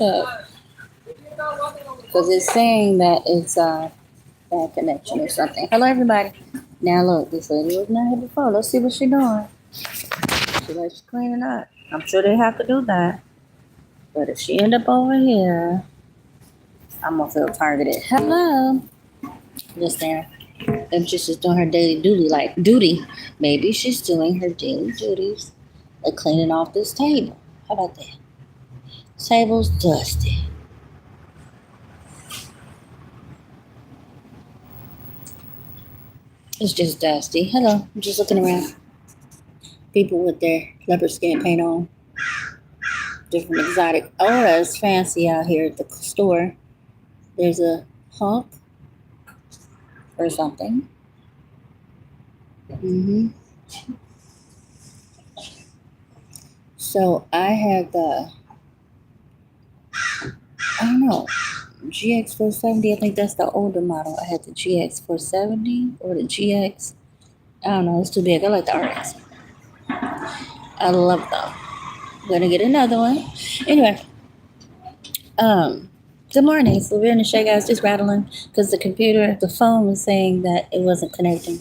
Because it's saying that it's bad connection or something. Hello, everybody. Now look, this lady was not here before. Let's see what she's doing. She likes she's cleaning up. I'm sure they have to do that. But if she end up over here, I'm gonna feel targeted. Hello. Just there. If she's just doing her daily duty, maybe she's doing her daily duties, like cleaning off this table. How about that? This table's dusty. It's just dusty. Hello. I'm just looking around. People with their leopard skin paint on. Different exotic. Oh, that's fancy out here at the store. There's a hawk or something. So I had the, I don't know, GX470. I think that's the older model. I had the GX470 or the GX. I don't know. It's too big. I like the RX. I love them. I'm gonna get another one. Anyway, good morning. It's Laverne and Shay guys, just rattling because the phone was saying that it wasn't connecting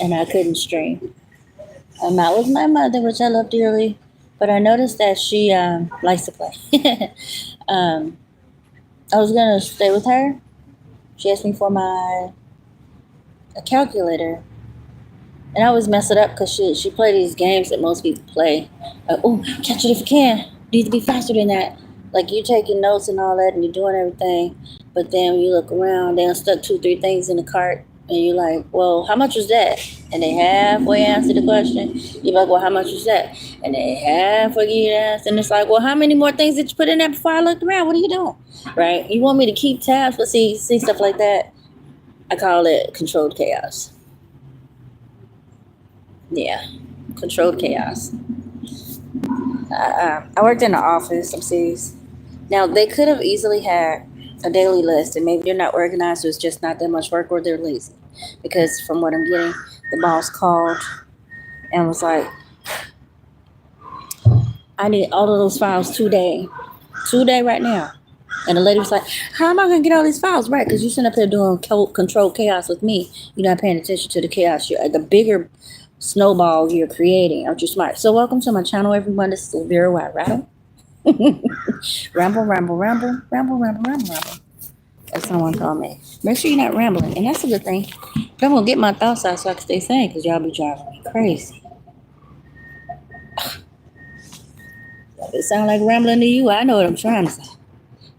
and I couldn't stream. I'm out with my mother, which I love dearly, but I noticed that she likes to play. I was gonna stay with her. She asked me for a calculator, and I always mess it up because she play these games that most people play. Oh, catch it if you can. Need to be faster than that. Like you're taking notes and all that, and you're doing everything, but then when you look around, they done stuck 2-3 things in the cart, and you're like, well, how much was that? And they halfway answer the question. You're like, well, how much was that? And they halfway give you the answer, and it's like, well, how many more things did you put in there before I looked around? What are you doing? Right? You want me to keep tabs, but see stuff like that. I call it controlled chaos. Yeah, controlled chaos. I worked in the office some seas. Now, they could have easily had a daily list, and maybe they're not organized, so it's just not that much work, or they're lazy. Because from what I'm getting, the boss called and was like, I need all of those files today right now. And the lady was like, how am I going to get all these files? Right, because you sitting up there doing controlled chaos with me. You're not paying attention to the chaos. The bigger snowball you're creating. Aren't you smart? So welcome to my channel, everyone. This is Vera White Rattle. Ramble, ramble, ramble, ramble, ramble, ramble, ramble. As someone told me. Make sure you're not rambling. And that's a good thing. But I'm going to get my thoughts out so I can stay sane because y'all be driving me crazy. If it sound like rambling to you, I know what I'm trying to say.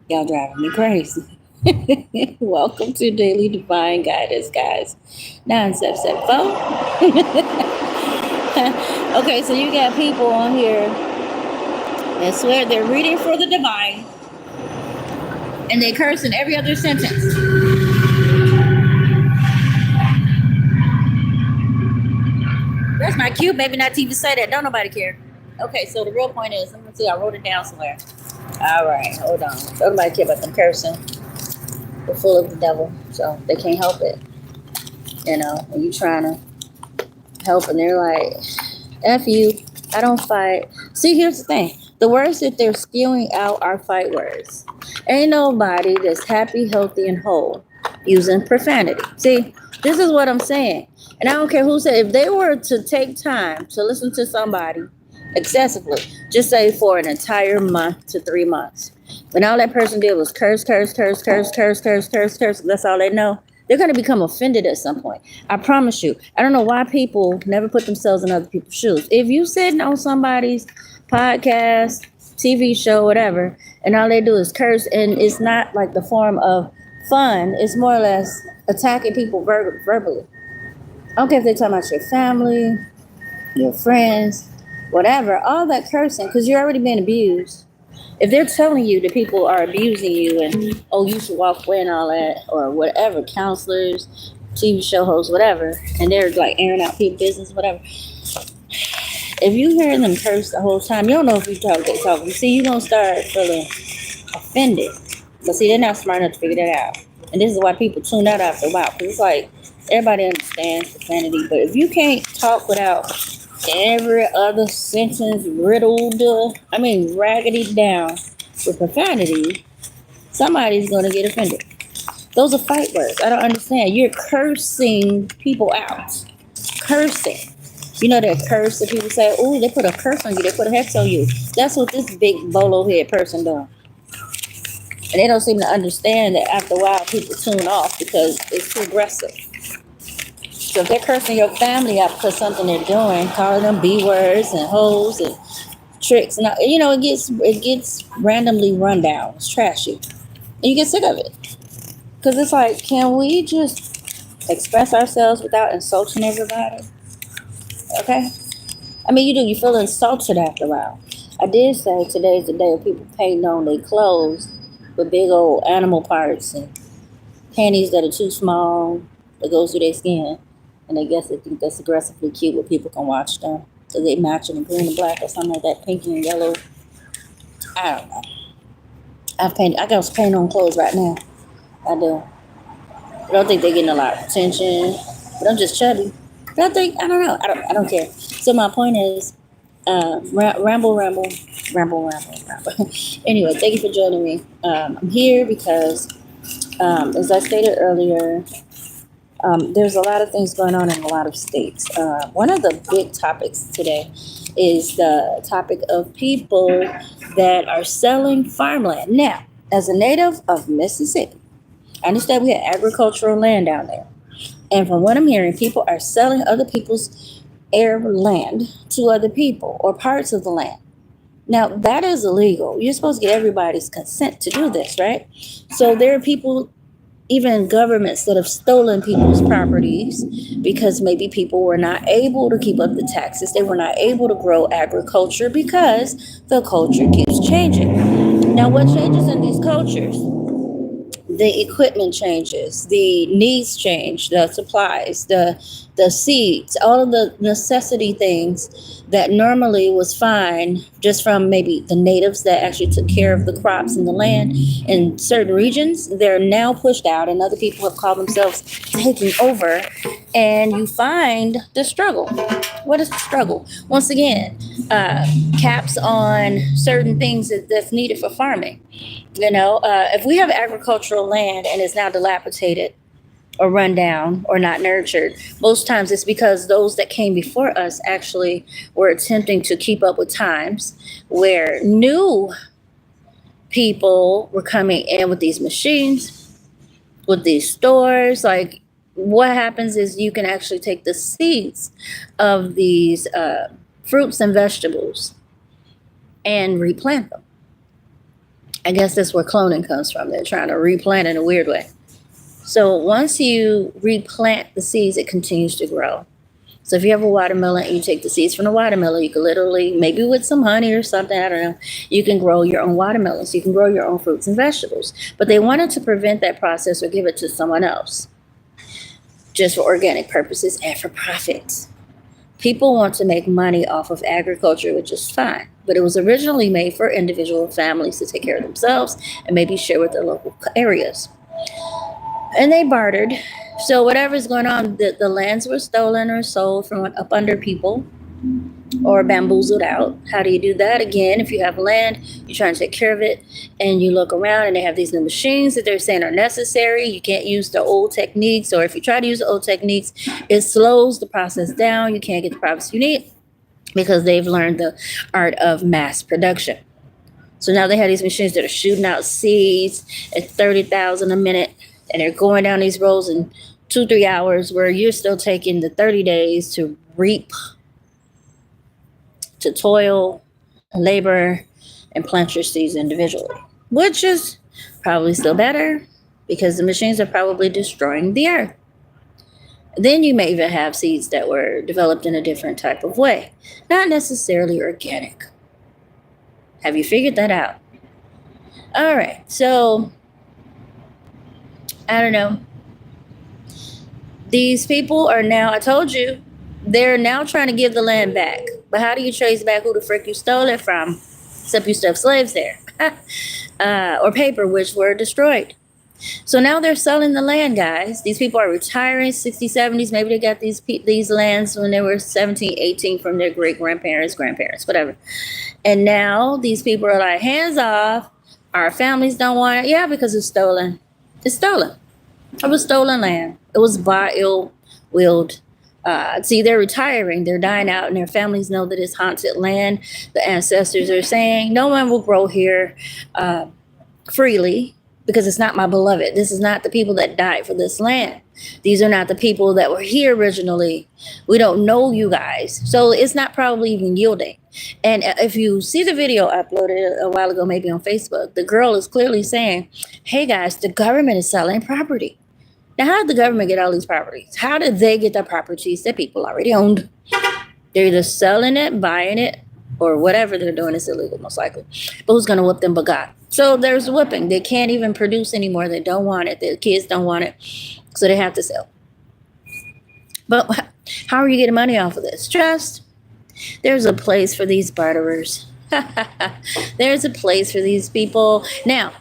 Y'all driving me crazy. Welcome to Daily Divine Guidance, guys. 9774. Okay, so you got people on here that swear they're reading for the divine, and they curse in every other sentence. That's my cue, baby. Not to even say that. Don't nobody care. Okay, so the real point is, let me see. I wrote it down somewhere. All right, hold on. Don't nobody care about them cursing. They're full of the devil, so they can't help it. You know, when you trying to help, and they're like, F you, I don't fight. See, here's the thing. The words that they're spewing out are fight words. Ain't nobody that's happy, healthy, and whole using profanity. See, this is what I'm saying. And I don't care who said, if they were to take time to listen to somebody excessively, just say for an entire month to 3 months, when all that person did was curse, that's all they know, they're going to become offended at some point. I promise you. I don't know why people never put themselves in other people's shoes. If you sitting on somebody's podcast, TV show, whatever, and all they do is curse, and it's not like the form of fun, it's more or less attacking people verbally. I don't care if they're talking about your family, your friends, whatever, all that cursing, because you're already being abused. If they're telling you that people are abusing you and, oh, you should walk away and all that, or whatever, counselors, TV show hosts, whatever, and they're like airing out people's business, whatever. If you hear them curse the whole time, you don't know if they talking. See, you're going to start feeling offended. So, see, they're not smart enough to figure that out. And this is why people tune out after a while. Because it's like, everybody understands profanity. But if you can't talk without every other sentence raggedy down, with profanity, somebody's going to get offended. Those are fight words. I don't understand. You're cursing people out. Cursing. You know that curse that people say, oh, they put a curse on you. They put a hex on you. That's what this big bolo head person doing. And they don't seem to understand that after a while people tune off because it's too aggressive. So if they're cursing your family out because something they're doing, calling them B words and hoes and tricks, and it gets randomly run down. It's trashy. And you get sick of it. Because it's like, can we just express ourselves without insulting everybody? Okay? I mean, you feel insulted after a while. I did say today's the day of people painting on their clothes with big old animal parts and panties that are too small that goes through their skin. And I guess they think that's aggressively cute where people can watch them. So they match it in green and black or something like that, pinky and yellow. I don't know. I got paint on clothes right now. I do. I don't think they're getting a lot of attention. But I'm just chubby. But I don't know. I don't care. So my point is, ramble. Anyway, thank you for joining me. I'm here because, as I stated earlier, there's a lot of things going on in a lot of states. One of the big topics today is the topic of people that are selling farmland. Now, as a native of Mississippi, I understand we have agricultural land down there. And from what I'm hearing, people are selling other people's land to other people or parts of the land. Now, that is illegal. You're supposed to get everybody's consent to do this, right? So there are people, even governments, that have stolen people's properties because maybe people were not able to keep up the taxes. They were not able to grow agriculture because the culture keeps changing. Now, what changes in these cultures? The equipment changes, the needs change, the supplies, the seeds, all of the necessity things that normally was fine just from maybe the natives that actually took care of the crops and the land in certain regions. They're now pushed out, and other people have called themselves taking over. And you find the struggle. What is the struggle? Once again, caps on certain things that's needed for farming. If we have agricultural land and it's now dilapidated or run down or not nurtured, most times it's because those that came before us actually were attempting to keep up with times where new people were coming in with these machines, with these stores. Like, what happens is you can actually take the seeds of these fruits and vegetables and replant them. I guess that's where cloning comes from. They're trying to replant in a weird way. So once you replant the seeds, it continues to grow. So if you have a watermelon and you take the seeds from the watermelon, you can literally, maybe with some honey or something, I don't know, you can grow your own watermelons. You can grow your own fruits and vegetables. But they wanted to prevent that process or give it to someone else, just for organic purposes and for profit. People want to make money off of agriculture, which is fine. But it was originally made for individual families to take care of themselves and maybe share with their local areas. And they bartered. So whatever's going on, the lands were stolen or sold from up under people or bamboozled out. How do you do that? Again, if you have land, you're trying to take care of it, and you look around and they have these new machines that they're saying are necessary. You can't use the old techniques, or if you try to use the old techniques, it slows the process down. You can't get the profits you need because they've learned the art of mass production. So now they have these machines that are shooting out seeds at 30,000 a minute, and they're going down these rows in 2-3 hours, where you're still taking the 30 days to reap, to toil, labor, and plant your seeds individually, which is probably still better because the machines are probably destroying the earth. Then you may even have seeds that were developed in a different type of way, not necessarily organic. Have you figured that out? All right, so I don't know. These people are now, I told you, they're now trying to give the land back. But how do you trace back who the frick you stole it from? Except you still have slaves there. Or paper, which were destroyed. So now they're selling the land, guys. These people are retiring, 60s, 70s. Maybe they got these lands when they were 17, 18 from their great grandparents, whatever. And now these people are like, hands off. Our families don't want it. Yeah, because it's stolen. It's stolen. It was stolen land. It was bought ill-willed. See, they're retiring. They're dying out, and their families know that it's haunted land. The ancestors are saying, no one will grow here freely because it's not my beloved. This is not the people that died for this land. These are not the people that were here originally. We don't know you guys. So it's not probably even yielding. And if you see the video I uploaded a while ago, maybe on Facebook, the girl is clearly saying, hey guys, the government is selling property. Now, how did the government get all these properties? How did they get the properties that people already owned? They're either selling it, buying it, or whatever they're doing is illegal, most likely. But who's going to whip them but God? So there's whipping. They can't even produce anymore. They don't want it. Their kids don't want it. So they have to sell. But how are you getting money off of this? Trust. There's a place for these barterers. There's a place for these people. Now,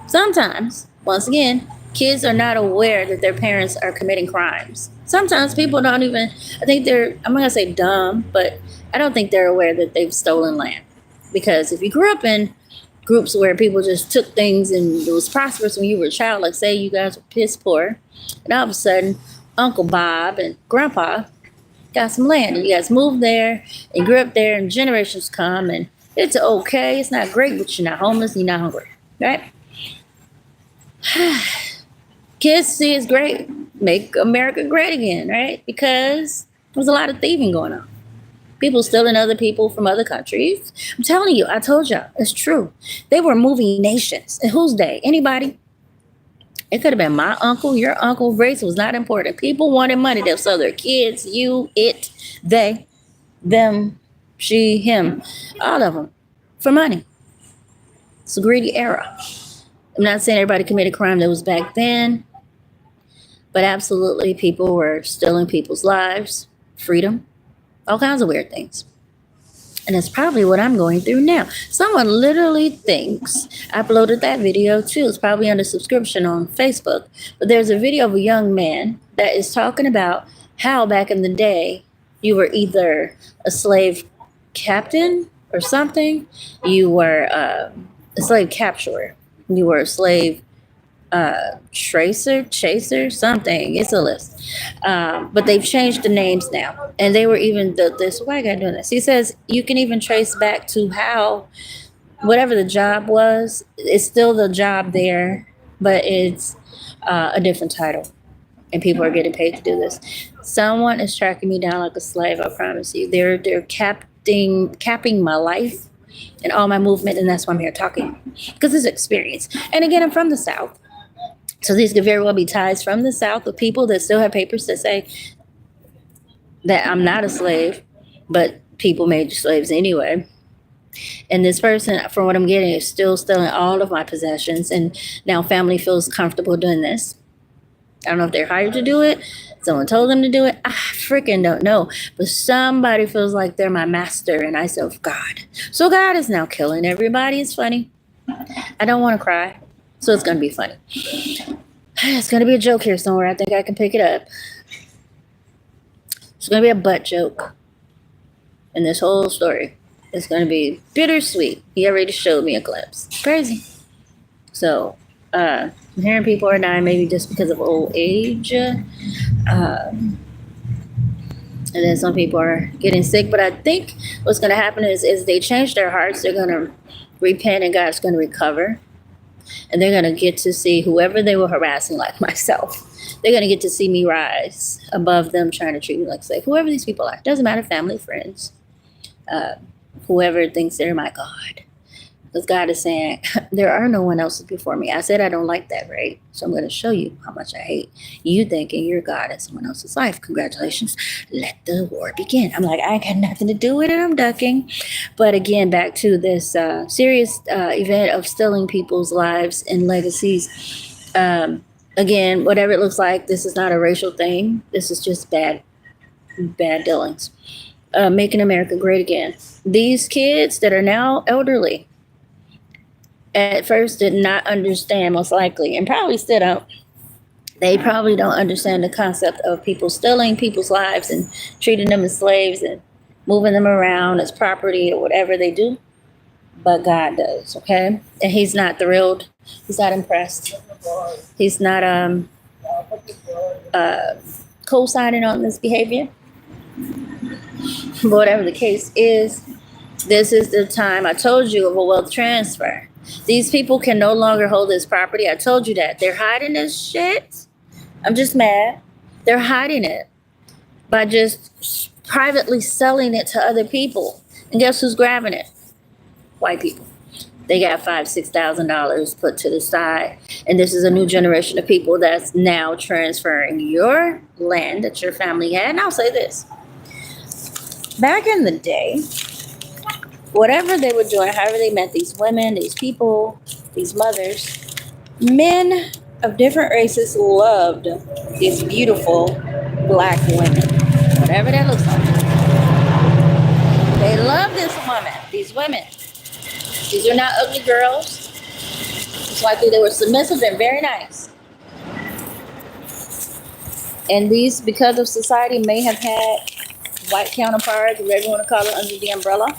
sometimes, once again, kids are not aware that their parents are committing crimes. Sometimes people don't even, I think I'm going to say dumb, but I don't think they're aware that they've stolen land. Because if you grew up in groups where people just took things and it was prosperous when you were a child, like say you guys were piss poor, and all of a sudden Uncle Bob and Grandpa got some land, and you guys moved there and grew up there, and generations come, and it's okay. It's not great, but you're not homeless and you're not hungry, right? Kids see it's great. Make America great again, right? Because there's a lot of thieving going on. People stealing other people from other countries. I'm telling you, I told y'all, it's true. They were moving nations. And whose day? Anybody? It could have been my uncle, your uncle. Race was not important. People wanted money. They'll sell their kids, you, it, they, them, she, him, all of them, for money. It's a greedy era. I'm not saying everybody committed crime that was back then, but absolutely people were stealing people's lives, freedom, all kinds of weird things. And that's probably what I'm going through now. Someone literally thinks I uploaded that video too. It's probably under subscription on Facebook. But there's a video of a young man that is talking about how back in the day you were either a slave captain or something. You were a slave capturer. You were a slave chaser, something. It's a list. But they've changed the names now. And they were even, this white guy doing this. He says you can even trace back to how, whatever the job was, it's still the job there, but it's a different title. And people are getting paid to do this. Someone is tracking me down like a slave, I promise you. They're capping my life and all my movement, and that's why I'm here talking. Because it's experience. And again, I'm from the South. So these could very well be ties from the South with people that still have papers that say that I'm not a slave, but people made slaves anyway. And this person, from what I'm getting, is still stealing all of my possessions. And now family feels comfortable doing this. I don't know if they're hired to do it. Someone told them to do it. I freaking don't know. But somebody feels like they're my master, and I serve God. So God is now killing everybody. It's funny. I don't want to cry. So it's going to be funny. It's going to be a joke here somewhere. I think I can pick it up. It's going to be a butt joke in this whole story. It's going to be bittersweet. He already showed me a glimpse. Crazy. So, I'm hearing people are dying maybe just because of old age. And then some people are getting sick. But I think what's going to happen is they change their hearts. They're going to repent, and God's going to recover. And they're going to get to see whoever they were harassing, like myself. They're going to get to see me rise above them trying to treat me like slave. Whoever these people are. Doesn't matter, family, friends. Whoever thinks they're my God. Because God is saying, there are no one else before me. I said I don't like that, right? So I'm going to show you how much I hate you thinking you're God in someone else's life. Congratulations. Let the war begin. I'm like, I ain't got nothing to do with it. I'm ducking. But again, back to this serious event of stealing people's lives and legacies. Again, whatever it looks like, this is not a racial thing. This is just bad dealings. Making America great again. These kids that are now elderly, at first did not understand, most likely, and probably still don't. They probably don't understand the concept of people stealing people's lives and treating them as slaves and moving them around as property or whatever they do. but God does, okay? And he's not thrilled. He's not impressed. He's not uh, co-signing on this behavior. But whatever the case is, this is the time I told you of a wealth transfer. These people can no longer hold this property. I told you that. They're hiding this shit. I'm just mad. They're hiding it by just privately selling it to other people. And guess who's grabbing it? White people. They got $5,000-$6,000 put to the side. And this is a new generation of people that's now transferring your land that your family had. And I'll say this. Back in the day, whatever they were doing, however they met these women, these people, these mothers, men of different races loved these beautiful black women. Whatever that looks like. They love this woman, these women. These are not ugly girls. It's likely they were submissive and very nice. And these, because of society, may have had white counterparts, whatever you want to call it, under the umbrella,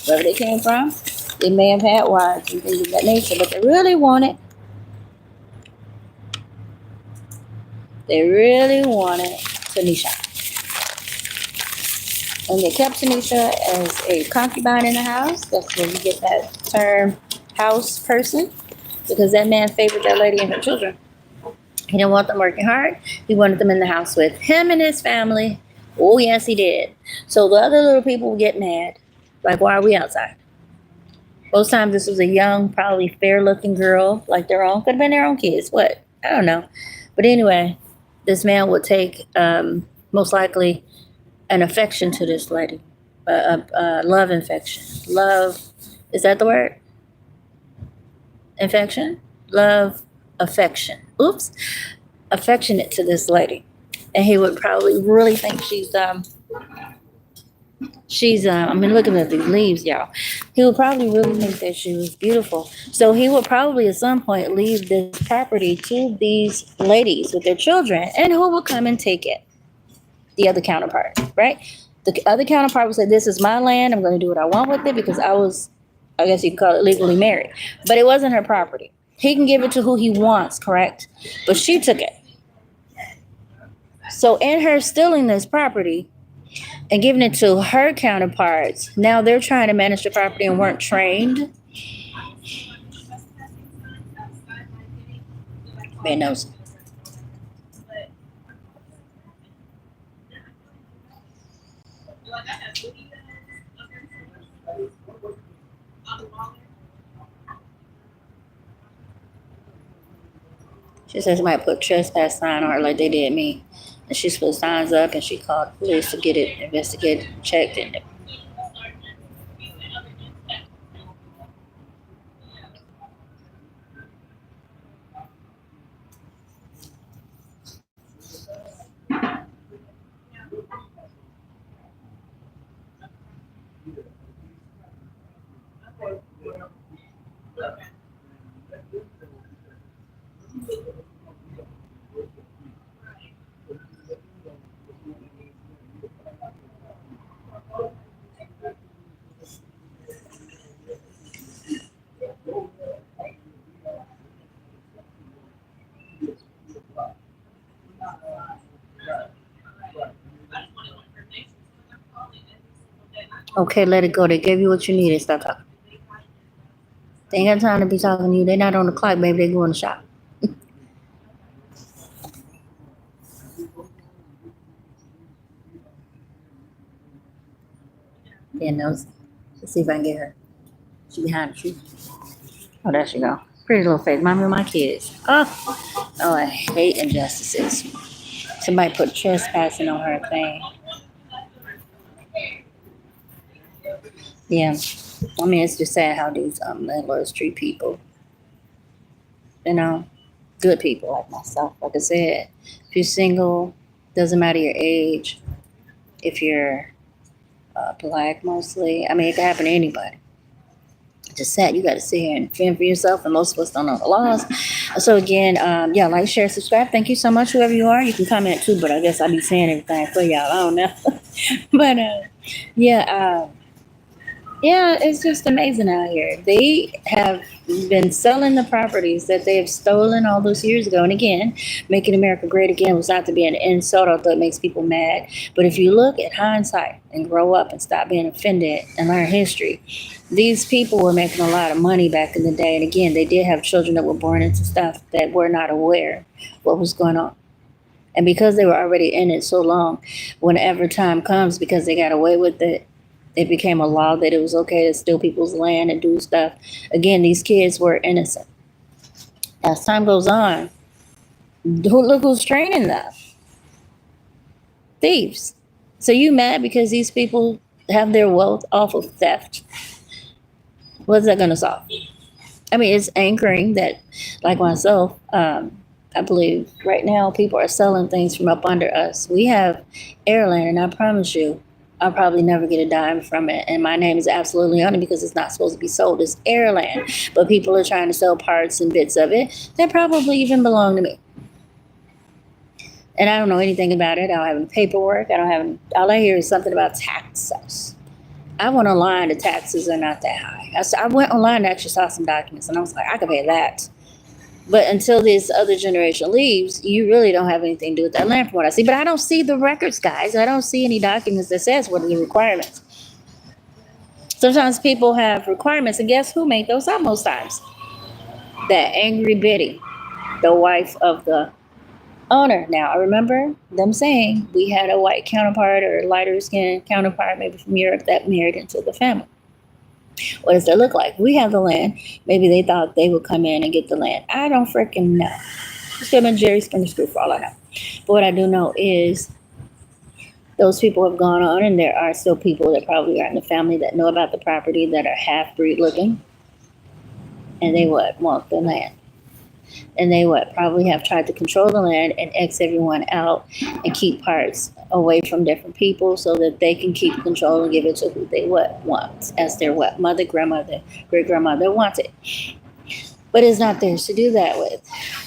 wherever they came from. They may have had wives and things of that nature, but they really wanted Tanisha. And they kept Tanisha as a concubine in the house. That's where you get that term house person, because that man favored that lady and her children. He didn't want them working hard. He wanted them in the house with him and his family. Oh, yes, he did. So the other little people would get mad. Like, why are we outside? Most times this was a young, probably fair-looking girl, like their own. Could have been their own kids. What? I don't know. But anyway, this man would take, most likely, an affection to this lady. Love infection. Love, is that the word? Infection? Love, affection. Oops. Affectionate to this lady. And he would probably really think she's I mean, looking at these leaves, y'all. He would probably really think that she was beautiful. So he would probably at some point leave this property to these ladies with their children. And who will come and take it? The other counterpart, right? The other counterpart would say, this is my land. I'm going to do what I want with it because I guess you could call it legally married. But it wasn't her property. He can give it to who he wants, correct? But she took it. So in her stealing this property and giving it to her counterparts, now they're trying to manage the property and weren't trained. Man knows. She says somebody put trespass sign on her like they did me. And she put signs up and she called the police to get it investigated, checked, and okay, let it go. They gave you what you needed. Stop talking. They ain't got time to be talking to you. They're not on the clock, baby. They go in the shop. Yeah, nose. Let's see if I can get her. She behind the tree. Oh, there she go. Pretty little face. Remind me of my kids. Oh, I hate injustices. Somebody put trespassing on her thing. Yeah. I mean, it's just sad how these landlords treat people. You know, good people like myself. Like I said, if you're single, doesn't matter your age. If you're black mostly, I mean, it can happen to anybody. Just sad. You got to sit here and fend for yourself, and most of us don't know the laws. So again, yeah, like, share, subscribe. Thank you so much, whoever you are. You can comment too, but I guess I'll be saying everything for y'all. I don't know. But yeah. Yeah, it's just amazing out here. They have been selling the properties that they have stolen all those years ago. And again, making America great again was not to be an insult, although it makes people mad. But if you look at hindsight and grow up and stop being offended and learn history, these people were making a lot of money back in the day. And again, they did have children that were born into stuff that were not aware what was going on. And because they were already in it so long, whenever time comes, because they got away with it, it became a law that it was okay to steal people's land and do stuff. Again, these kids were innocent. As time goes on, look who's training them? Thieves. So you mad because these people have their wealth off of theft? What's that going to solve? I mean, it's anchoring that, like myself, I believe right now people are selling things from up under us. We have airline, and I promise you, I'll probably never get a dime from it. And my name is absolutely on it because it's not supposed to be sold. It's airland. But people are trying to sell parts and bits of it that probably even belong to me. And I don't know anything about it. I don't have any paperwork. I don't have any, all I hear is something about taxes. I went online, the taxes are not that high. I went online and actually saw some documents, and I was like, I could pay that. But until this other generation leaves, you really don't have anything to do with that land from what I see. But I don't see the records, guys. I don't see any documents that says what are the requirements. Sometimes people have requirements, and guess who made those up most times? That angry Biddy, the wife of the owner. Now, I remember them saying we had a white counterpart or a lighter skinned counterpart, maybe from Europe, that married into the family. What does that look like? We have the land. Maybe they thought they would come in and get the land. I don't freaking know. It's been Jerry Springer School for all I know. But what I do know is those people have gone on, and there are still people that probably are in the family that know about the property that are half breed looking, and they want the land. And they probably have tried to control the land and X everyone out and keep parts away from different people so that they can keep control and give it to who they want as their mother, grandmother, great grandmother wanted. But it's not theirs to do that with,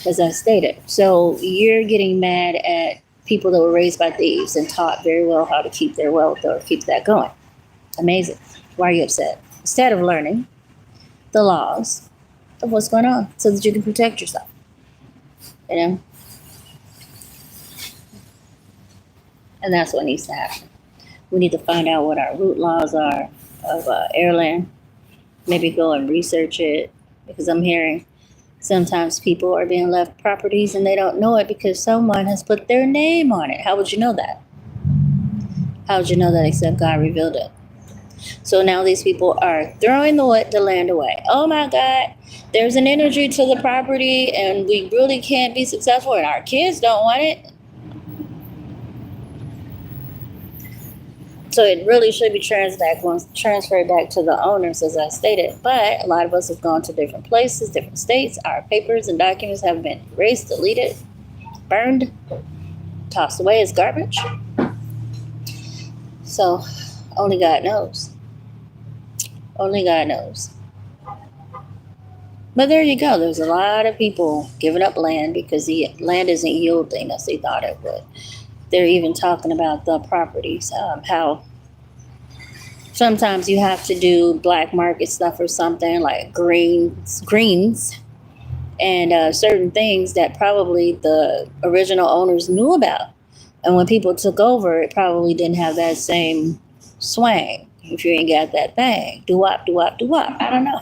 as I stated. So you're getting mad at people that were raised by thieves and taught very well how to keep their wealth or keep that going. Amazing. Why are you upset? Instead of learning the laws of what's going on so that you can protect yourself. You know? And that's what needs to happen. We need to find out what our root laws are of airland. Maybe go and research it, because I'm hearing sometimes people are being left properties and they don't know it because someone has put their name on it. How would you know that? How would you know that except God revealed it? So now these people are throwing the land away. Oh my God, there's an energy to the property and we really can't be successful and our kids don't want it. So it really should be transferred back to the owners, as I stated. But a lot of us have gone to different places, different states. Our papers and documents have been erased, deleted, burned, tossed away as garbage. So only God knows. Only God knows. But there you go. There's a lot of people giving up land because the land isn't yielding as they thought it would. They're even talking about the properties, how sometimes you have to do black market stuff or something like greens, and certain things that probably the original owners knew about. And when people took over, it probably didn't have that same swang. If you ain't got that thing, do-wop, do-wop, do-wop. I don't know.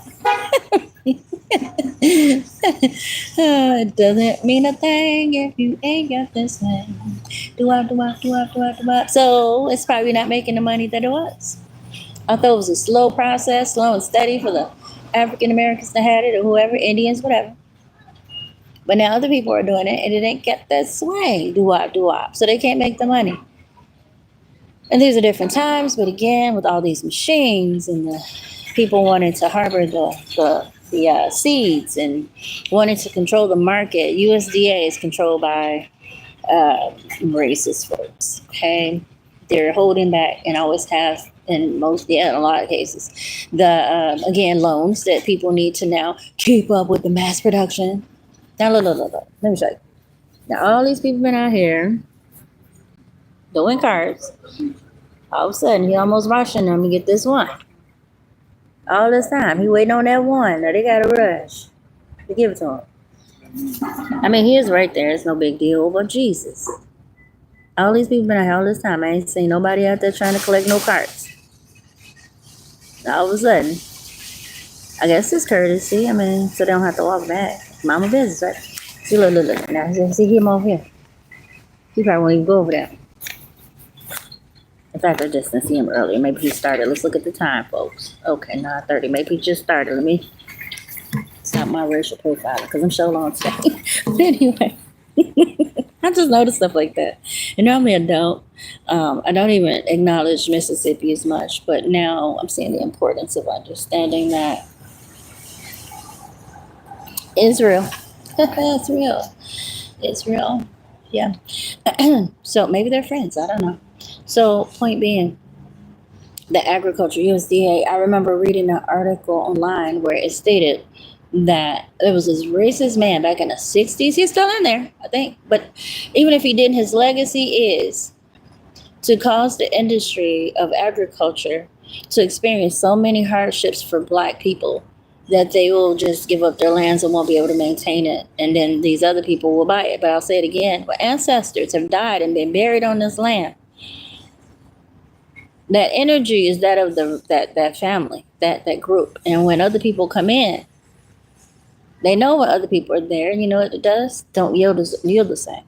It doesn't mean a thing if you ain't got this thing. Do-wop, do-wop, do-wop, do-wop, do-wop. So it's probably not making the money that it was. I thought it was a slow process, slow and steady for the African Americans that had it, or whoever, Indians, whatever. But now other people are doing it, and it ain't got that swing, do-wop, do-wop. So they can't make the money. And these are different times, but again, with all these machines and the people wanting to harbor the seeds and wanting to control the market, USDA is controlled by racist folks. Okay, they're holding back and always have in a lot of cases, the again loans that people need to now keep up with the mass production. Now look. Let me show you. Now all these people been out here doing cards. All of a sudden, he almost rushing them to get this one. All this time. He waiting on that one. Now they got to rush to give it to him. I mean, he is right there. It's no big deal. But Jesus. All these people been out here all this time. I ain't seen nobody out there trying to collect no carts. All of a sudden, I guess it's courtesy. I mean, so they don't have to walk back. Mama business, right? See, look. Now, see him over here. He probably won't even go over there. In fact, I just didn't see him earlier. Maybe he started. Let's look at the time, folks. Okay, 9:30. Maybe he just started. Let me stop my racial profiling because I'm so long today. But anyway, I just noticed stuff like that. And normally I don't. I don't even acknowledge Mississippi as much. But now I'm seeing the importance of understanding that Israel. It's real. It's real. Yeah. So maybe they're friends. I don't know. So point being, the agriculture USDA, I remember reading an article online where it stated that there was this racist man back in the 60s. He's still in there, I think. But even if he didn't, his legacy is to cause the industry of agriculture to experience so many hardships for Black people that they will just give up their lands and won't be able to maintain it. And then these other people will buy it. But I'll say it again. But ancestors have died and been buried on this land. That energy is that of that family, that group. And when other people come in, they know when other people are there. And you know what it does? Don't yield the same.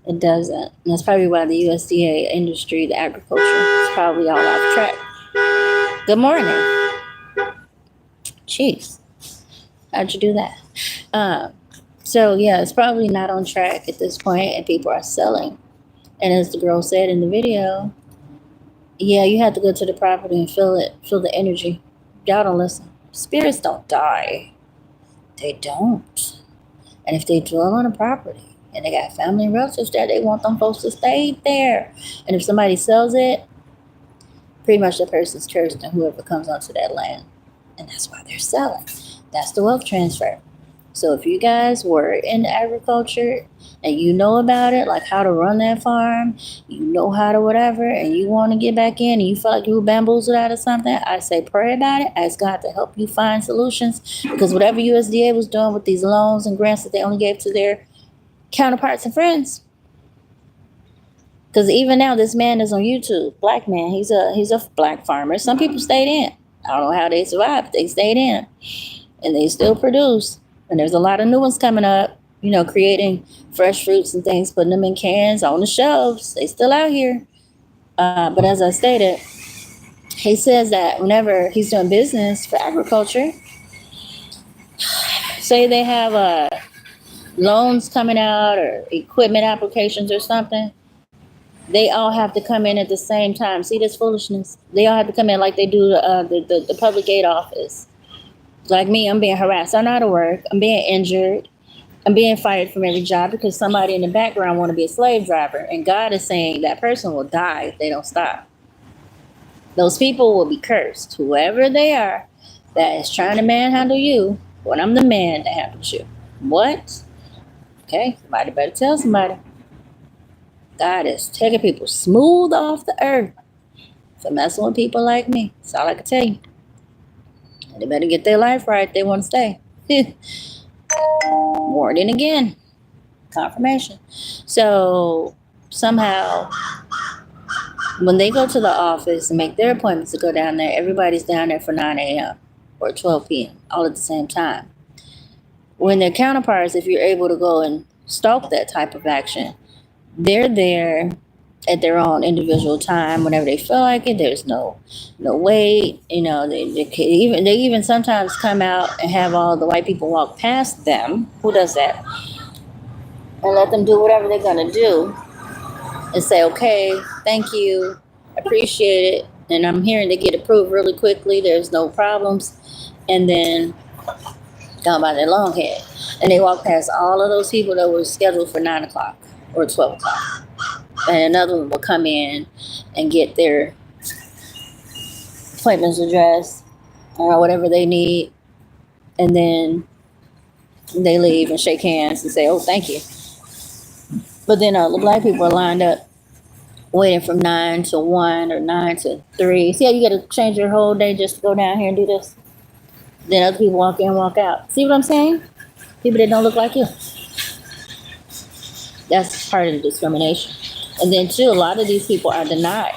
It doesn't. And that's probably why the USDA industry, the agriculture, is probably all off track. Good morning. Jeez. How'd you do that? So, yeah, it's probably not on track at this point, and people are selling. And as the girl said in the video, yeah, you have to go to the property and feel the energy. Y'all don't listen. Spirits don't die. They don't. And if they dwell on a property and they got family and relatives there, they want them folks to stay there. And if somebody sells it, pretty much the person's cursed and whoever comes onto that land. And that's why they're selling. That's the wealth transfer. So if you guys were in agriculture and you know about it, like how to run that farm, you know how to whatever, and you want to get back in and you feel like you were bamboozled out of something, I say pray about it. Ask God to help you find solutions. Because whatever USDA was doing with these loans and grants that they only gave to their counterparts and friends. Because even now, this man is on YouTube, Black man. He's a Black farmer. Some people stayed in. I don't know how they survived. They stayed in. And they still produce. And there's a lot of new ones coming up, you know, creating fresh fruits and things, putting them in cans on the shelves. They still out here. But as I stated, he says that whenever he's doing business for agriculture, say they have loans coming out or equipment applications or something, they all have to come in at the same time. See this foolishness? They all have to come in like they do the public aid office. Like me, I'm being harassed. I'm out of work. I'm being injured. I'm being fired from every job because somebody in the background want to be a slave driver. And God is saying that person will die if they don't stop. Those people will be cursed. Whoever they are that is trying to manhandle you, when I'm the man that handles you. What? Okay, somebody better tell somebody. God is taking people smooth off the earth for messing with people like me. That's all I can tell you. And they better get their life right if they want to stay. Warning again. Confirmation. So somehow, when they go to the office and make their appointments to go down there, everybody's down there for 9 a.m. or 12 p.m. all at the same time. When their counterparts, if you're able to go and stalk that type of action, they're there at their own individual time whenever they feel like it. There's no wait. You know, they even sometimes come out and have all the white people walk past them. Who does that? And let them do whatever they're gonna do and say, okay, thank you, appreciate it, and I'm hearing they get approved really quickly. There's no problems, and then down by their long head, and they walk past all of those people that were scheduled for 9 o'clock or 12 o'clock. And another one will come in and get their appointments addressed or whatever they need. And then they leave and shake hands and say, oh, thank you. But then the Black people are lined up waiting from 9 to 1 or 9 to 3. See how you got to change your whole day just to go down here and do this? Then other people walk in, walk out. See what I'm saying? People that don't look like you. That's part of the discrimination. And then, too, a lot of these people are denied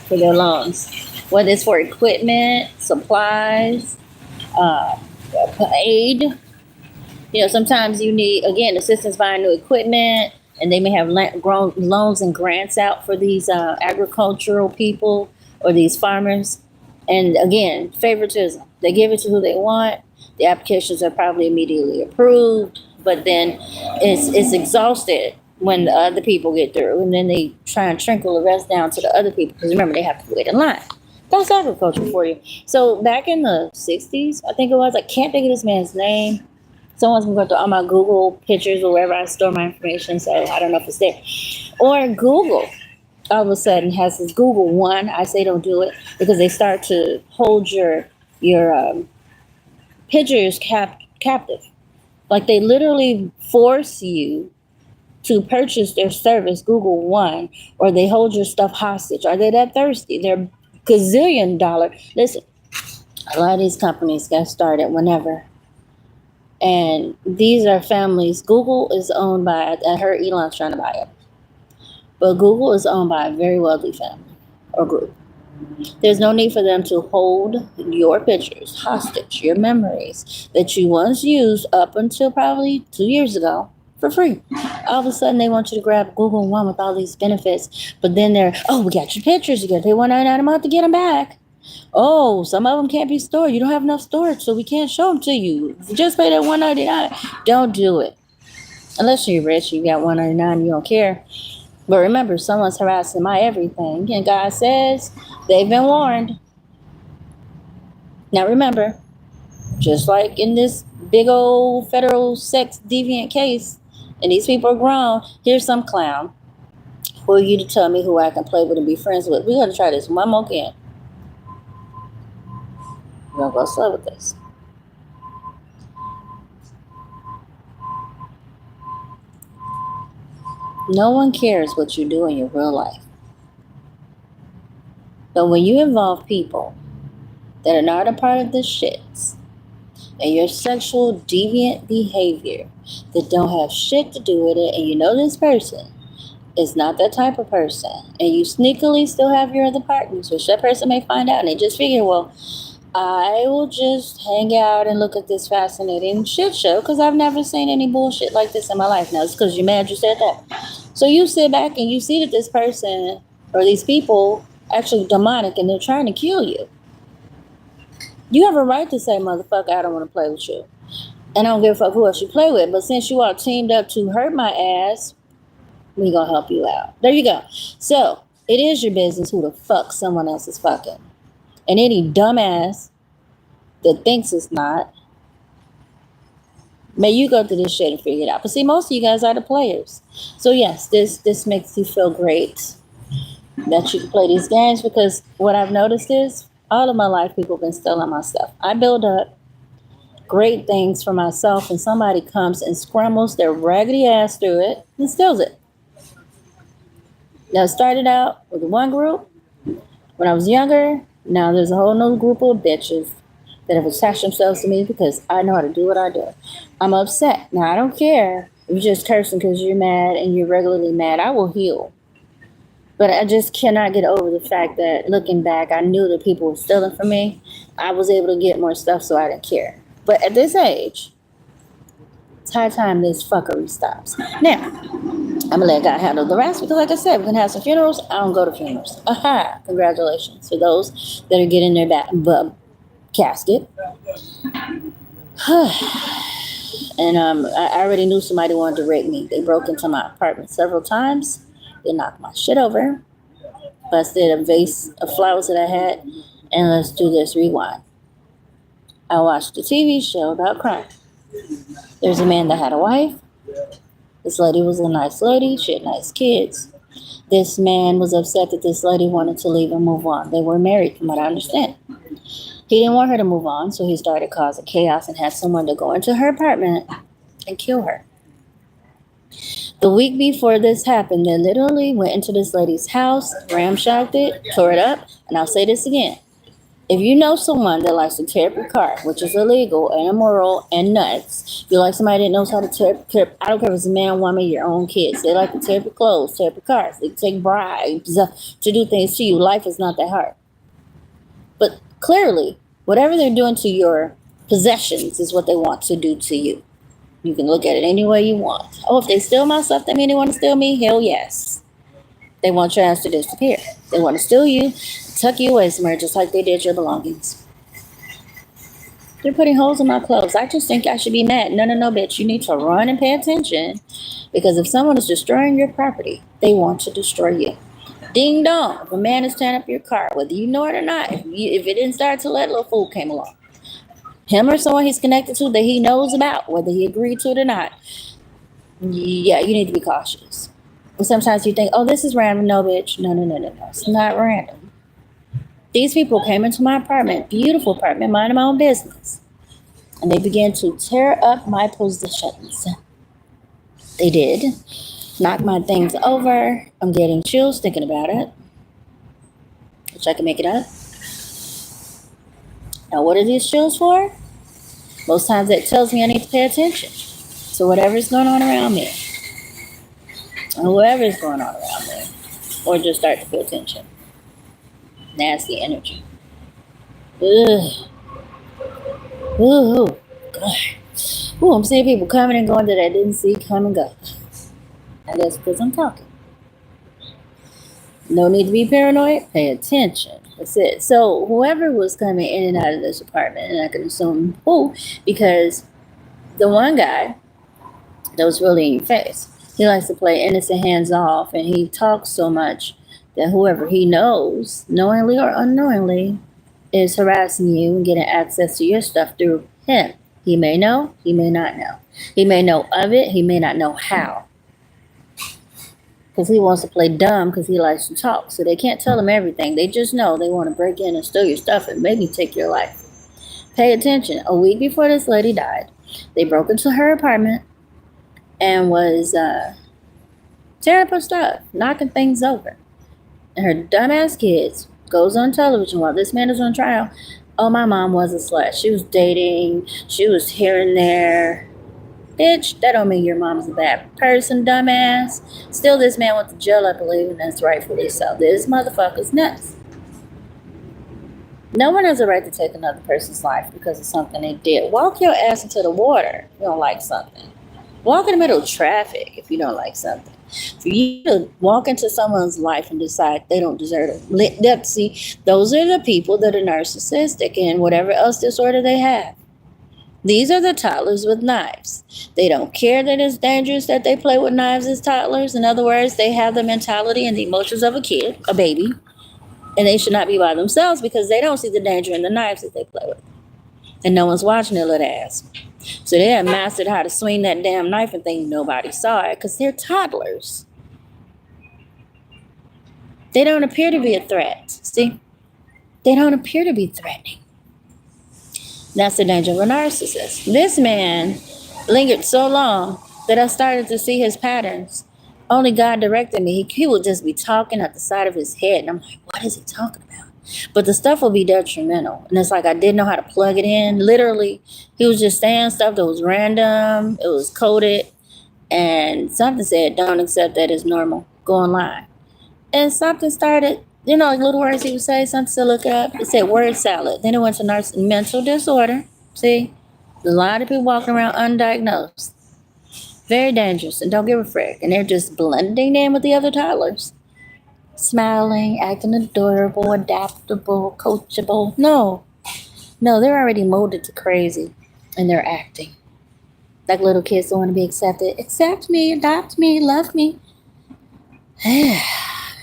for their loans, whether it's for equipment, supplies, aid. You know, sometimes you need, again, assistance buying new equipment, and they may have loans and grants out for these agricultural people or these farmers. And again, favoritism. They give it to who they want. The applications are probably immediately approved, but then it's exhausted when the other people get through, and then they try and trickle the rest down to the other people, because remember, they have to wait in line. That's agriculture for you. So back in the 60s, I think it was, I can't think of this man's name. Someone's been going through all my Google pictures or wherever I store my information, so I don't know if it's there. Or Google all of a sudden has this Google One. I say don't do it, because they start to hold your pictures captive. Like, they literally force you to purchase their service, Google One, or they hold your stuff hostage. Are they that thirsty? They're gazillion dollar. Listen, a lot of these companies got started whenever. And these are families. Google is owned by, I heard Elon's trying to buy it. But Google is owned by a very wealthy family or group. There's no need for them to hold your pictures hostage, your memories that you once used up until probably 2 years ago for free. All of a sudden, they want you to grab Google One with all these benefits. But then they're, oh, we got your pictures. You got to pay $1.99 a month to get them back. Oh, some of them can't be stored. You don't have enough storage, so we can't show them to you. Just pay that $1.99. Don't do it. Unless you're rich, you got $1.99, you don't care. But remember, someone's harassing my everything. And God says they've been warned. Now remember, just like in this big old federal sex deviant case, and these people are grown, here's some clown. Who are you to tell me who I can play with and be friends with? We're going to try this one more again. We're going to go slow with this. No one cares what you do in your real life. But when you involve people that are not a part of the shits and your sexual deviant behavior that don't have shit to do with it, and you know this person is not that type of person, and you sneakily still have your other partners, which that person may find out, and they just figure, well, I will just hang out and look at this fascinating shit show because I've never seen any bullshit like this in my life. Now, it's because you're mad you said that. So you sit back and you see that this person or these people actually demonic and they're trying to kill you. You have a right to say, motherfucker, I don't want to play with you. And I don't give a fuck who else you play with. But since you all teamed up to hurt my ass, we gonna help you out. There you go. So, it is your business who the fuck someone else is fucking. And any dumbass that thinks it's not, may you go through this shit and figure it out. But see, most of you guys are the players. So yes, this makes you feel great that you can play these games, because what I've noticed is all of my life people have been stealing my stuff. I build up great things for myself and somebody comes and scrambles their raggedy ass through it and steals it. Now, it started out with one group when I was younger. Now there's a whole nother group of bitches that have attached themselves to me because I know how to do what I do. I'm upset. Now, I don't care if you're just cursing because you're mad and you're regularly mad. I will heal. But I just cannot get over the fact that looking back, I knew that people were stealing from me. I was able to get more stuff, so I didn't care. But at this age, it's high time this fuckery stops. Now, I'm going to let God handle the rest because, like I said, we're going to have some funerals. I don't go to funerals. Aha! Congratulations to those that are getting their casket. And I already knew somebody wanted to rape me. They broke into my apartment several times. They knocked my shit over. Busted a vase of flowers that I had. And let's do this rewind. I watched a TV show about crime. There's a man that had a wife. This lady was a nice lady. She had nice kids. This man was upset that this lady wanted to leave and move on. They were married, from what I understand. He didn't want her to move on, so he started causing chaos and had someone to go into her apartment and kill her. The week before this happened, they literally went into this lady's house, ramshacked it, tore it up, and I'll say this again. If you know someone that likes to tear up your car, which is illegal and immoral and nuts, if you like somebody that knows how to tear I don't care if it's a man, woman, your own kids. They like to tear up your clothes, tear up your cars. They take bribes to do things to you. Life is not that hard. But clearly, whatever they're doing to your possessions is what they want to do to you. You can look at it any way you want. Oh, if they steal my stuff, that mean they want to steal me? Hell yes. They want your ass to disappear. They want to steal you, tuck you away somewhere just like they did your belongings. They're putting holes in my clothes. I just think I should be mad. No, bitch. You need to run and pay attention, because if someone is destroying your property, they want to destroy you. Ding dong. If a man is tearing up your car, whether you know it or not, if it didn't start till that little fool came along, him or someone he's connected to that he knows about, whether he agreed to it or not, yeah, you need to be cautious. Sometimes you think, oh, this is random. No, bitch. No. It's not random. These people came into my apartment, beautiful apartment, minding my own business, and they began to tear up my possessions. They did. Knock my things over. I'm getting chills thinking about it. Which I can make it up. Now, what are these chills for? Most times that tells me I need to pay attention to whatever's going on around me. And whoever's going on around me. Or just start to pay attention. Nasty energy. Ugh. Ooh, God. Ooh, I'm seeing people coming and going that I didn't see come and go. I guess because I'm talking. No need to be paranoid. Pay attention. That's it. So whoever was coming in and out of this apartment, and I can assume who, because the one guy that was really in your face, he likes to play innocent hands off, and he talks so much that whoever he knows, knowingly or unknowingly, is harassing you and getting access to your stuff through him. He may know, he may not know. He may know of it, he may not know how. Because he wants to play dumb because he likes to talk. So they can't tell him everything. They just know they want to break in and steal your stuff and maybe take your life. Pay attention. A week before this lady died, they broke into her apartment and was tearing up her stuff, knocking things over. And her dumbass kids goes on television while this man is on trial. Oh, my mom was a slut. She was dating. She was here and there. Bitch, that don't mean your mom's a bad person, dumbass. Still, this man went to jail, I believe, and that's rightfully so. This motherfucker's nuts. No one has a right to take another person's life because of something they did. Walk your ass into the water if you don't like something. Walk in the middle of traffic if you don't like something. For you to walk into someone's life and decide they don't deserve it. See, those are the people that are narcissistic and whatever else disorder they have. These are the toddlers with knives. They don't care that it's dangerous that they play with knives as toddlers. In other words, they have the mentality and the emotions of a kid, a baby, and they should not be by themselves because they don't see the danger in the knives that they play with. And no one's watching their little ass. So they have mastered how to swing that damn knife and think nobody saw it because they're toddlers. They don't appear to be a threat. See? They don't appear to be threatening. That's the danger of a narcissist. This man lingered so long that I started to see his patterns. Only God directed me. He would just be talking at the side of his head. And I'm like, what is he talking about? But the stuff will be detrimental. And it's like I didn't know how to plug it in. Literally, he was just saying stuff that was random. It was coded. And something said, don't accept that as normal. Go online. And something started, like little words he would say, something to look up. It said word salad. Then it went to mental disorder. See? There's a lot of people walking around undiagnosed. Very dangerous and don't give a frick. And they're just blending in with the other toddlers. Smiling, acting adorable, adaptable, coachable. No, they're already molded to crazy. And they're acting. Like little kids don't want to be accepted. Accept me, adopt me, love me.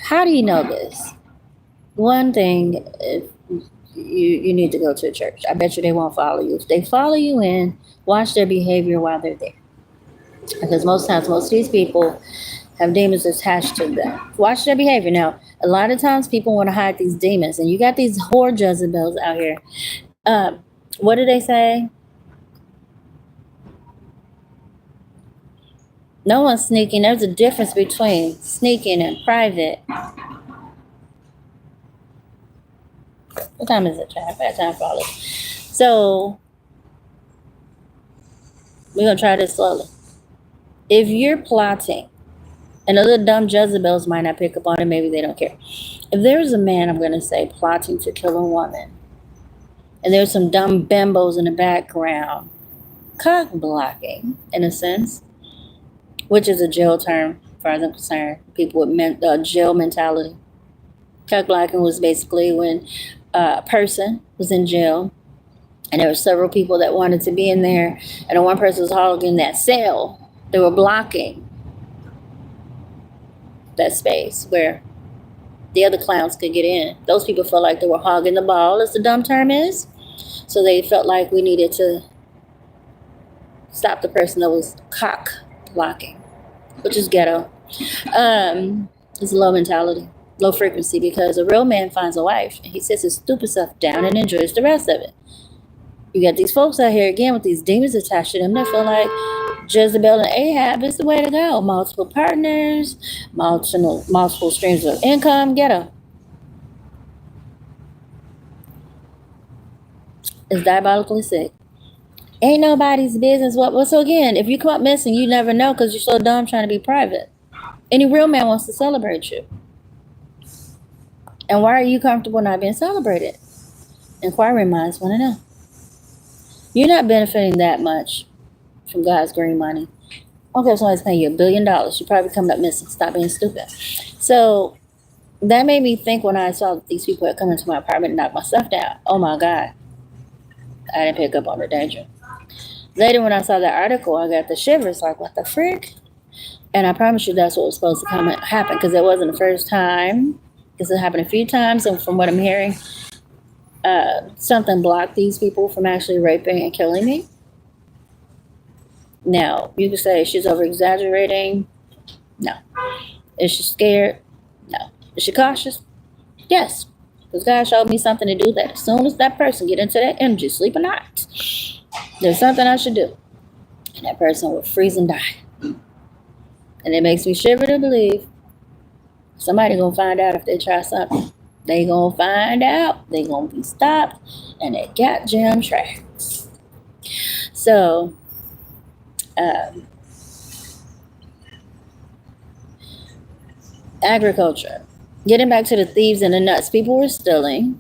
How do you know this? One thing, you need to go to a church. I bet you they won't follow you. If they follow you in, watch their behavior while they're there. Because most times, most of these people have demons attached to them. Watch their behavior. Now, a lot of times people want to hide these demons. And you got these whore Jezebels out here. What do they say? No one's sneaking. There's a difference between sneaking and private. What time is it, child? I've had time for all this. So, we're going to try this slowly. If you're plotting, and other dumb Jezebels might not pick up on it, maybe they don't care. If there's a man, I'm going to say, plotting to kill a woman, and there's some dumb bimbos in the background, cock blocking, in a sense, which is a jail term, as far as I'm concerned. People with jail mentality. Cock blocking was basically when a person was in jail, and there were several people that wanted to be in there, and the one person was hogging that cell. They were blocking that space where the other clowns could get in. Those people felt like they were hogging the ball, as the dumb term is. So they felt like we needed to stop the person that was cock blocking, which is ghetto. It's a low mentality, low frequency, because a real man finds a wife and he sits his stupid stuff down and enjoys the rest of it. You got these folks out here again with these demons attached to them that feel like Jezebel and Ahab is the way to go. Multiple partners, multiple streams of income, ghetto. It's diabolically sick. Ain't nobody's business. So again, if you come up missing, you never know because you're so dumb trying to be private. Any real man wants to celebrate you. And why are you comfortable not being celebrated? Inquiring minds want to know. You're not benefiting that much from God's green money. Okay, if somebody's paying you $1 billion, you're probably coming up missing. Stop being stupid. So that made me think when I saw that these people had come into my apartment and knocked my stuff down. Oh my God. I didn't pick up on the danger. Later when I saw that article, I got the shivers, like, what the frick? And I promise you that's what was supposed to happen, because it wasn't the first time. Because it happened a few times, and from what I'm hearing, something blocked these people from actually raping and killing me. Now, you could say she's over-exaggerating. No. Is she scared? No. Is she cautious? Yes. Because God showed me something to do that as soon as that person get into that energy, sleep or not, there's something I should do. And that person will freeze and die. And it makes me shiver to believe somebody gonna find out if they try something. They gonna find out. They gonna be stopped. And they got jam tracks. So, agriculture. Getting back to the thieves and the nuts. People were stealing.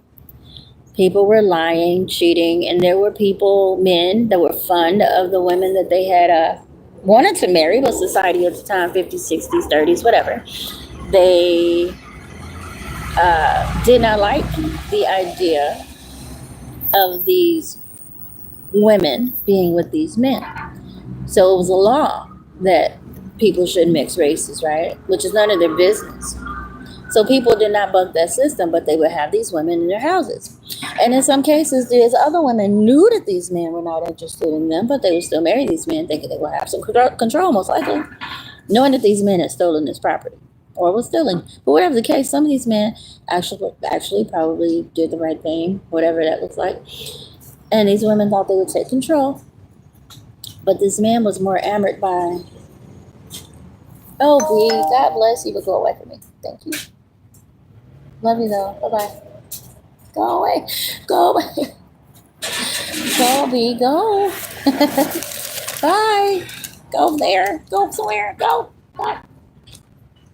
People were lying, cheating. And there were men that were fond of the women that they had wanted to marry. But society at the time, 50s, 60s, 30s, whatever. They did not like the idea of these women being with these men. So it was a law that people should mix races, right? Which is none of their business. So people did not buck that system, but they would have these women in their houses. And in some cases, there's other women knew that these men were not interested in them, but they would still marry these men thinking they would have some control, most likely, knowing that these men had stolen this property or was stealing. But whatever the case, some of these men actually probably did the right thing, whatever that looks like. And these women thought they would take control. But this man was more enamored by, oh, B, God bless you, but go away from me. Thank you. Love you though. Bye-bye. Go away. Go away. Go, B, go. Bye. Go there. Go somewhere. Go. Bye.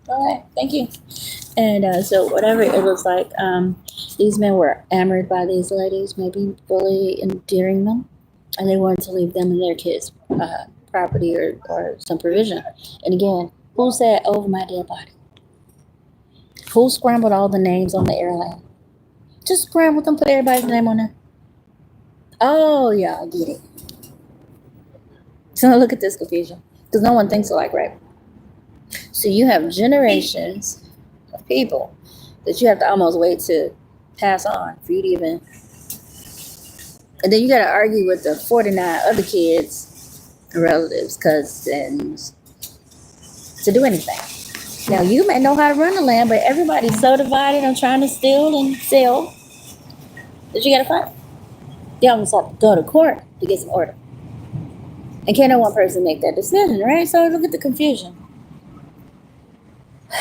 Go ahead. Thank you. And so whatever it looks like, these men were enamored by these ladies, maybe fully endearing them. And they wanted to leave them and their kids property or some provision. And again, who said over my dead body? Who scrambled all the names on the airline? Just scrambled them, put everybody's name on there. Oh, yeah, I get it. So look at this confusion. Because no one thinks alike, right? So you have generations of people that you have to almost wait to pass on for you to even. And then you got to argue with the 49 other kids, relatives, cousins, to do anything. Now, you may know how to run the land, but everybody's so divided on trying to steal and sell that you got to fight. You almost have to go to court to get some order. And can't no one person make that decision, right? So look at the confusion.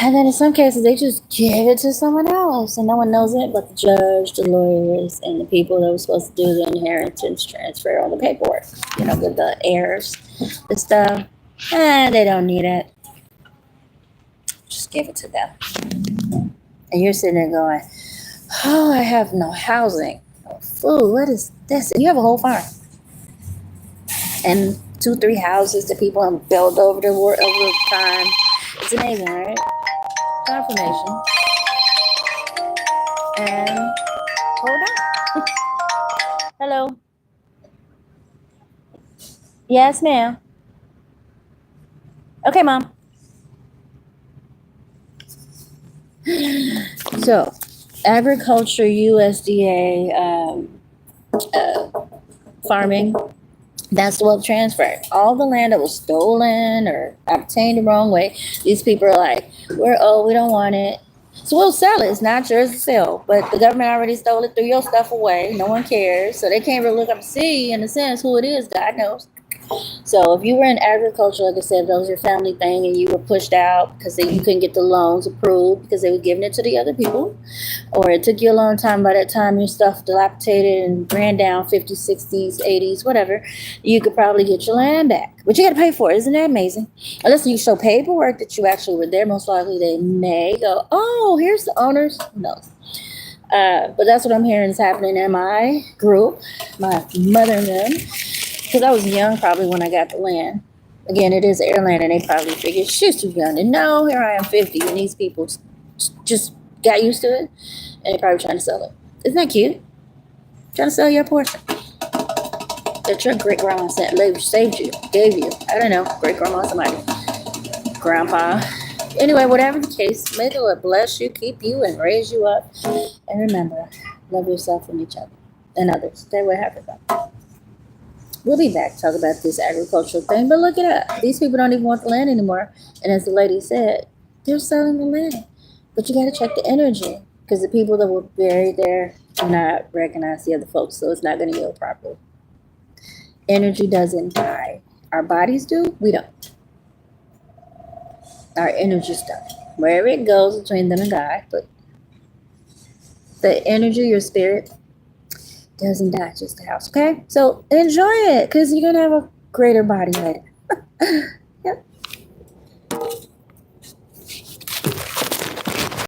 And then in some cases, they just give it to someone else, and no one knows it but the judge, the lawyers, and the people that were supposed to do the inheritance transfer on the paperwork. You know, the heirs, the stuff. They don't need it. Just give it to them. And you're sitting there going, oh, I have no housing, no food. What is this? And you have a whole farm. And 2-3 houses that people have built over the time. It's amazing, right? Confirmation. And hold on. Hello. Yes, ma'am. Okay, mom. So, agriculture, USDA, farming, that's the wealth transfer. All the land that was stolen or obtained the wrong way, these people are like, we don't want it. So we'll sell it. It's not yours to sell. But the government already stole it, threw your stuff away. No one cares. So they can't really look up and see, in a sense, who it is. God knows. So if you were in agriculture, like I said, that was your family thing, and you were pushed out because you couldn't get the loans approved because they were giving it to the other people, or it took you a long time, by that time your stuff dilapidated and ran down 50s, 60s, 80s, whatever, you could probably get your land back. But you got to pay for it. Isn't that amazing? Unless you show paperwork that you actually were there, most likely they may go, oh, here's the owners. Who knows? But that's what I'm hearing is happening in my group, my mother and them. Because I was young probably when I got the land. Again, it is airland, and they probably figured, she's too young. And no, here I am 50, and these people just got used to it, and they're probably trying to sell it. Isn't that cute? Trying to sell your portion that your great-grandma saved you, gave you. I don't know, great-grandma, somebody, grandpa. Anyway, whatever the case, may the Lord bless you, keep you, and raise you up. And remember, love yourself and each other and others. Stay away, have fun. We'll be back to talk about this agricultural thing, but look it up. These people don't even want the land anymore. And as the lady said, they're selling the land. But you got to check the energy, because the people that were buried there do not recognize the other folks, so it's not going to heal properly. Energy doesn't die. Our bodies do, we don't. Our energy stuff, wherever it goes between them and God, but the energy, your spirit, doesn't die, just the house. Okay, so enjoy it, because you're gonna have a greater body later.